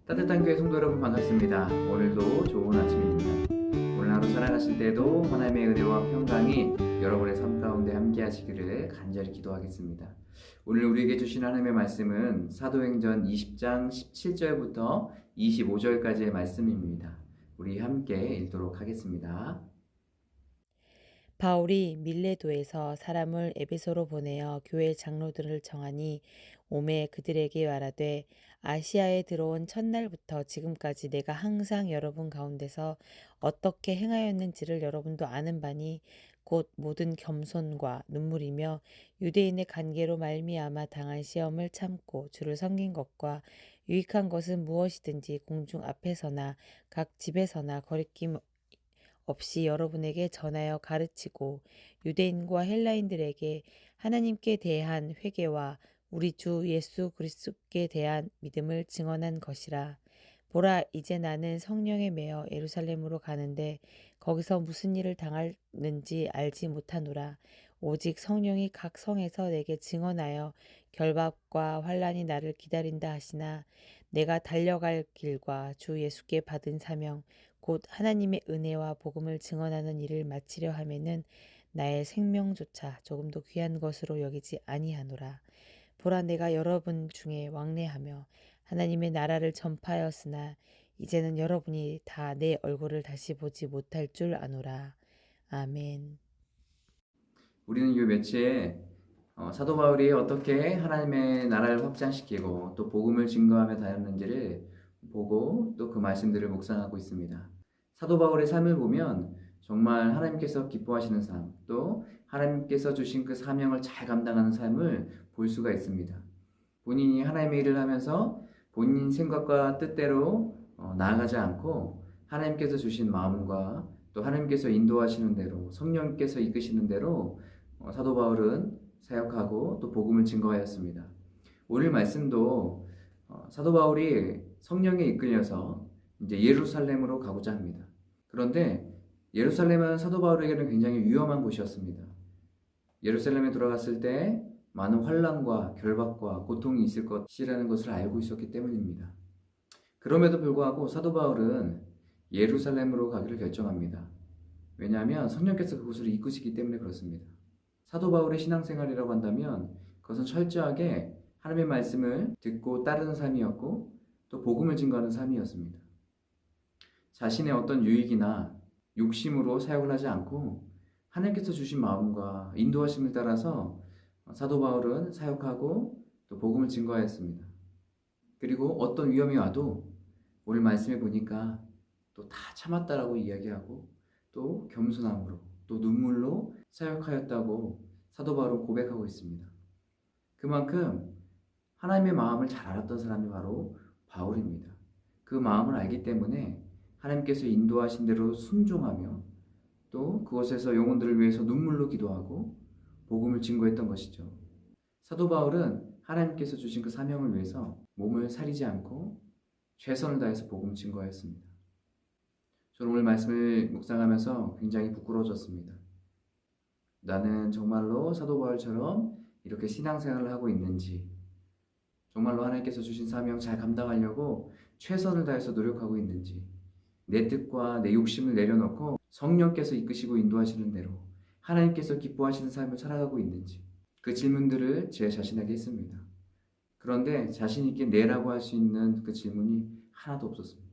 따뜻한 교회 성도 여러분 반갑습니다. 오늘도 좋은 아침입니다. 오늘 하루 살아가실 때도 하나님의 은혜와 평강이 여러분의 삶 가운데 함께 하시기를 간절히 기도하겠습니다. 오늘 우리에게 주신 하나님의 말씀은 사도행전 20장 17절부터 25절까지의 말씀입니다. 우리 함께 읽도록 하겠습니다. 바울이 밀레도에서 사람을 에베소로 보내어 교회 장로들을 청하니 오매 그들에게 말하되 아시아에 들어온 첫날부터 지금까지 내가 항상 여러분 가운데서 어떻게 행하였는지를 여러분도 아는 바니 곧 모든 겸손과 눈물이며 유대인의 관계로 말미암아 당한 시험을 참고 주를 섬긴 것과 유익한 것은 무엇이든지 공중 앞에서나 각 집에서나 거리낌 없이 여러분에게 전하여 가르치고 유대인과 헬라인들에게 하나님께 대한 회개와 우리 주 예수 그리스도께 대한 믿음을 증언한 것이라. 보라, 이제 나는 성령에 매여 예루살렘으로 가는데 거기서 무슨 일을 당할는지 알지 못하노라. 오직 성령이 각 성에서 내게 증언하여 결박과 환란이 나를 기다린다 하시나 내가 달려갈 길과 주 예수께 받은 사명 곧 하나님의 은혜와 복음을 증언하는 일을 마치려 하면은 나의 생명조차 조금도 귀한 것으로 여기지 아니하노라. 보라, 내가 여러분 중에 왕래하며 하나님의 나라를 전파하였으나 이제는 여러분이 다 내 얼굴을 다시 보지 못할 줄 아노라. 아멘. 우리는 이 며칠 사도 바울이 어떻게 하나님의 나라를 확장시키고 또 복음을 증거하며 다녔는지를 보고 또 그 말씀들을 묵상하고 있습니다. 사도 바울의 삶을 보면 정말 하나님께서 기뻐하시는 삶, 또 하나님께서 주신 그 사명을 잘 감당하는 삶을 볼 수가 있습니다. 본인이 하나님의 일을 하면서 본인 생각과 뜻대로 나아가지 않고 하나님께서 주신 마음과 또 하나님께서 인도하시는 대로, 성령께서 이끄시는 대로 사도 바울은 사역하고 또 복음을 증거하였습니다. 오늘 말씀도 사도 바울이 성령에 이끌려서 이제 예루살렘으로 가고자 합니다. 그런데 예루살렘은 사도 바울에게는 굉장히 위험한 곳이었습니다. 예루살렘에 돌아갔을 때 많은 환난과 결박과 고통이 있을 것이라는 것을 알고 있었기 때문입니다. 그럼에도 불구하고 사도 바울은 예루살렘으로 가기를 결정합니다. 왜냐하면 성령께서 그곳을 이끄시기 때문에 그렇습니다. 사도 바울의 신앙생활이라고 한다면 그것은 철저하게 하나님의 말씀을 듣고 따르는 삶이었고 또 복음을 증거하는 삶이었습니다. 자신의 어떤 유익이나 욕심으로 사역을 하지 않고 하나님께서 주신 마음과 인도하심을 따라서 사도 바울은 사역하고 또 복음을 증거하였습니다. 그리고 어떤 위험이 와도 오늘 말씀에 보니까 또 다 참았다라고 이야기하고 또 겸손함으로 또 눈물로 사역하였다고 사도 바울은 고백하고 있습니다. 그만큼 하나님의 마음을 잘 알았던 사람이 바로 바울입니다. 그 마음을 알기 때문에 하나님께서 인도하신 대로 순종하며 또 그곳에서 영혼들을 위해서 눈물로 기도하고 복음을 증거했던 것이죠. 사도 바울은 하나님께서 주신 그 사명을 위해서 몸을 사리지 않고 최선을 다해서 복음 증거하였습니다. 저는 오늘 말씀을 묵상하면서 굉장히 부끄러워졌습니다. 나는 정말로 사도 바울처럼 이렇게 신앙생활을 하고 있는지, 정말로 하나님께서 주신 사명 잘 감당하려고 최선을 다해서 노력하고 있는지, 내 뜻과 내 욕심을 내려놓고 성령께서 이끄시고 인도하시는 대로 하나님께서 기뻐하시는 삶을 살아가고 있는지, 그 질문들을 제 자신에게 했습니다. 그런데 자신 있게 내라고 할 수 있는 그 질문이 하나도 없었습니다.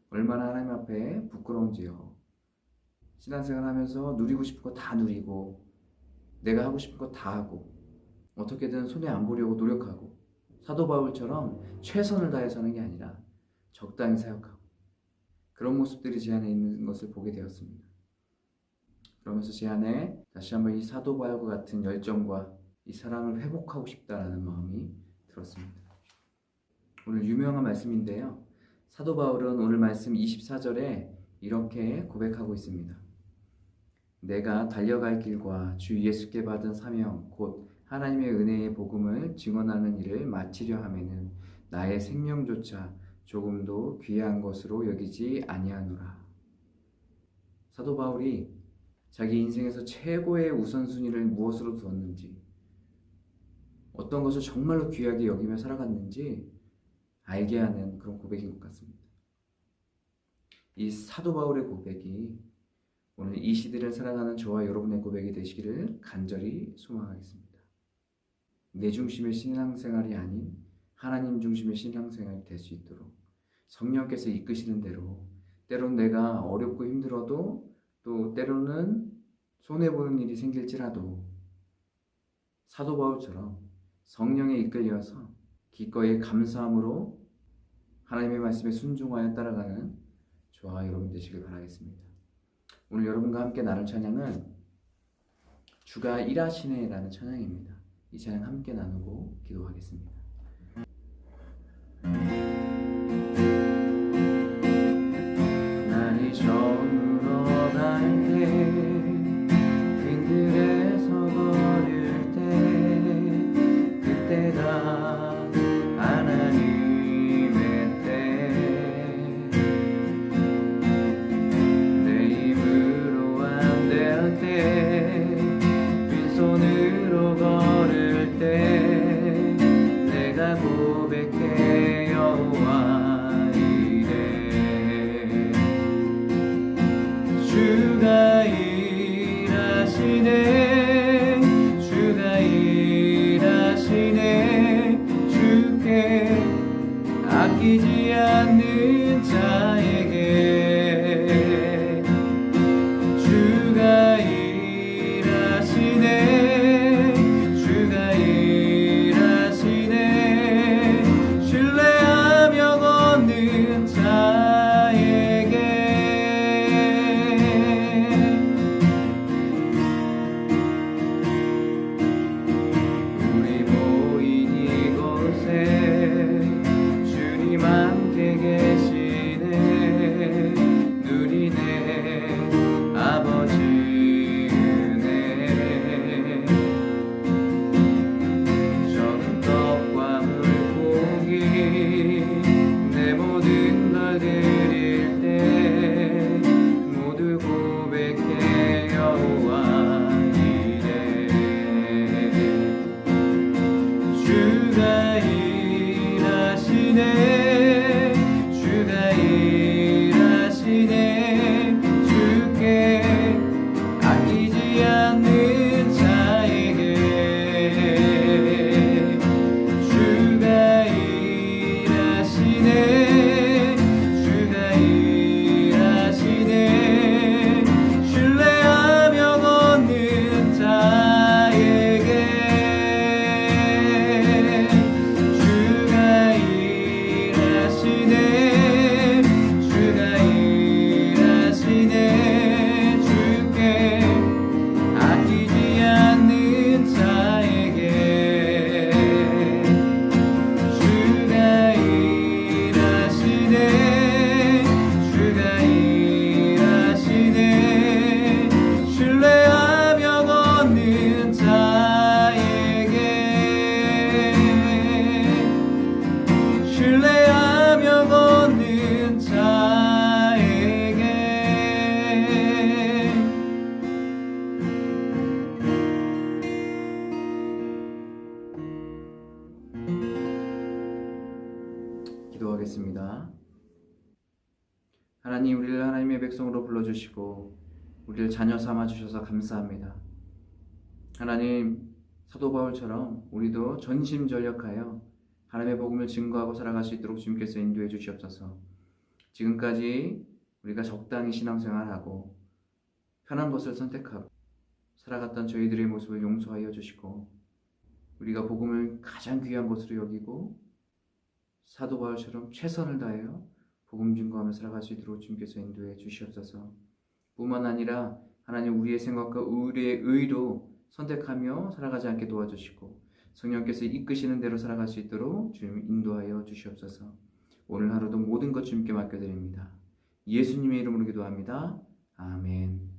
얼마나 하나님 앞에 부끄러운지요. 신앙생활 하면서 누리고 싶은 거 다 누리고 내가 하고 싶은 거 다 하고 어떻게든 손해 안 보려고 노력하고 사도 바울처럼 최선을 다해서 하는 게 아니라 적당히 사역하고 그런 모습들이 제 안에 있는 것을 보게 되었습니다. 그러면서 제 안에 다시 한번 이 사도 바울과 같은 열정과 이 사랑을 회복하고 싶다라는 마음이 들었습니다. 오늘 유명한 말씀인데요. 사도 바울은 오늘 말씀 24절에 이렇게 고백하고 있습니다. 내가 달려갈 길과 주 예수께 받은 사명 곧 하나님의 은혜의 복음을 증언하는 일을 마치려 하면은 나의 생명조차 조금도 귀한 것으로 여기지 아니하노라. 사도 바울이 자기 인생에서 최고의 우선순위를 무엇으로 두었는지, 어떤 것을 정말로 귀하게 여기며 살아갔는지 알게 하는 그런 고백인 것 같습니다. 이 사도 바울의 고백이 오늘 이 시대를 살아가는 저와 여러분의 고백이 되시기를 간절히 소망하겠습니다. 내 중심의 신앙생활이 아닌 하나님 중심의 신앙생활이 될 수 있도록 성령께서 이끄시는 대로, 때론 내가 어렵고 힘들어도, 또 때로는 손해보는 일이 생길지라도 사도 바울처럼 성령에 이끌려서 기꺼이 감사함으로 하나님의 말씀에 순종하여 따라가는 저와 여러분 되시길 바라겠습니다. 오늘 여러분과 함께 나눌 찬양은 주가 일하시네라는 찬양입니다. 이 찬양 함께 나누고 기도하겠습니다. 날이 저물어 갈 때, 빈들에서 걸을 때, 그때가 하나님의 때, 내 힘으로 안 될 때, 빈손으로 걸을 때, 내가 고백해 여호와 이래. 주가 일하시네, 주가 일하시네, 주께 아끼지 않는 자에게. 주가 일하시네, 주가 일하시네, 신뢰하며 걷는 자에게. 우리 모인 이곳에 주님 함께 계시네, 누리네 아버지 은혜. 적은 떡과 물고기 내 모든 걸 드릴 때, 모두 고백해 여호와 이래. 주가 일하시네, 주가 일하시네, 주께 아끼지 않는 자에게. 주가 일하시네, 주가 일하시네, 신뢰하며 걷는 자에게. 주가 일하시네, 주가 일하시네, 주께 아끼지 않는 자에게. 주가 일하시네, 주가 일하시네, 신뢰하며 걷는 자에게. 신뢰하며 걷는 자에게. 기도하겠습니다. 하나님, 우리를 하나님의 백성으로 불러주시고 우리를 자녀 삼아주셔서 감사합니다. 하나님, 사도 바울처럼 우리도 전심전력하여 하나님의 복음을 증거하고 살아갈 수 있도록 주님께서 인도해 주시옵소서. 지금까지 우리가 적당히 신앙생활하고 편한 것을 선택하고 살아갔던 저희들의 모습을 용서하여 주시고, 우리가 복음을 가장 귀한 것으로 여기고 사도 바울처럼 최선을 다하여 복음 증거하며 살아갈 수 있도록 주님께서 인도해 주시옵소서. 뿐만 아니라 하나님, 우리의 생각과 우리의 의로 선택하며 살아가지 않게 도와주시고 성령께서 이끄시는 대로 살아갈 수 있도록 주님 인도하여 주시옵소서. 오늘 하루도 모든 것 주님께 맡겨드립니다. 예수님의 이름으로 기도합니다. 아멘.